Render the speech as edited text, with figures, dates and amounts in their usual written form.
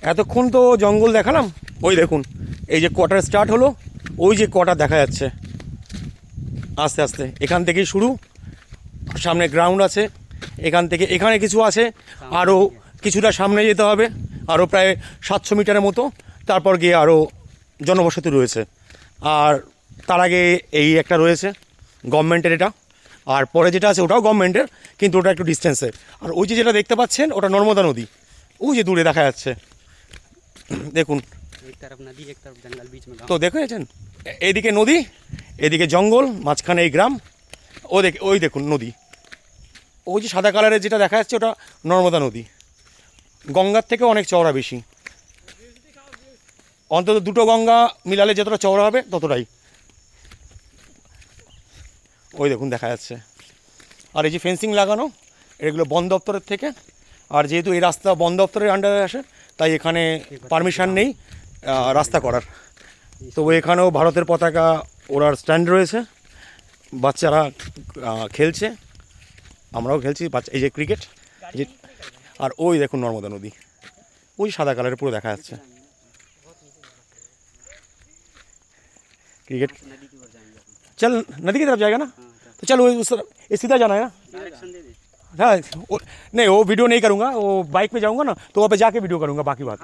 এতক্ষণ তো জঙ্গল দেখালাম, ওই দেখুন এই যে কোয়ার্টার স্টার্ট হলো, ওই যে কোয়ার্টার দেখা যাচ্ছে আস্তে আস্তে, এখান থেকেই শুরু, সামনে গ্রাউন্ড আছে, এখান থেকে এখানে কিছু আছে, আরও কিছুটা সামনে যেতে হবে, আরও প্রায় 700 মিটারের মতো, তারপর গিয়ে আরও জনবসতি রয়েছে। আর তার আগে এই একটা রয়েছে গভর্নমেন্টের, এটা, আর পরে যেটা আছে ওটাও গভর্নমেন্টের, কিন্তু ওটা একটু ডিস্টেন্সে। আর ওই যে যেটা দেখতে পাচ্ছেন ওটা নর্মদা নদী, ওই যে দূরে দেখা যাচ্ছে দেখুন। তো দেখেছেন, এদিকে নদী, এদিকে জঙ্গল, মাঝখানে এই গ্রাম, ওই দেখুন নদী, ওই যে সাদা কালারের যেটা দেখা যাচ্ছে ওটা নর্মদা নদী, গঙ্গার থেকে অনেক চওড়া বেশি, অন্তত দুটো গঙ্গা মিলালে যতটা চওড়া হবে ততটাই। ওই দেখুন দেখা যাচ্ছে। আর এই যে ফেন্সিং লাগানো, এগুলো বন দপ্তরের থেকে, আর যেহেতু এই রাস্তা বন দপ্তরের আন্ডারে আসে তাই এখানে পারমিশন নেই রাস্তা করার। তো এখানেও ভারতের পতাকা ওড়ার স্ট্যান্ড রয়েছে, বাচ্চারা খেলছে, আমরাও খেলছি বাচ্চা, এই যে ক্রিকেট, যে আর ওই দেখুন নর্মদা নদী, ওই সাদা কালারের পুরো দেখা যাচ্ছে क्रिकेट। चल नदी की तरफ जाएगा ना, तो चल वो उस ये सीधा जाना है ना। हाँ नहीं वो वीडियो नहीं करूँगा, वो बाइक पे जाऊँगा ना तो वहाँ पे जाके वीडियो करूँगा बाकी बात।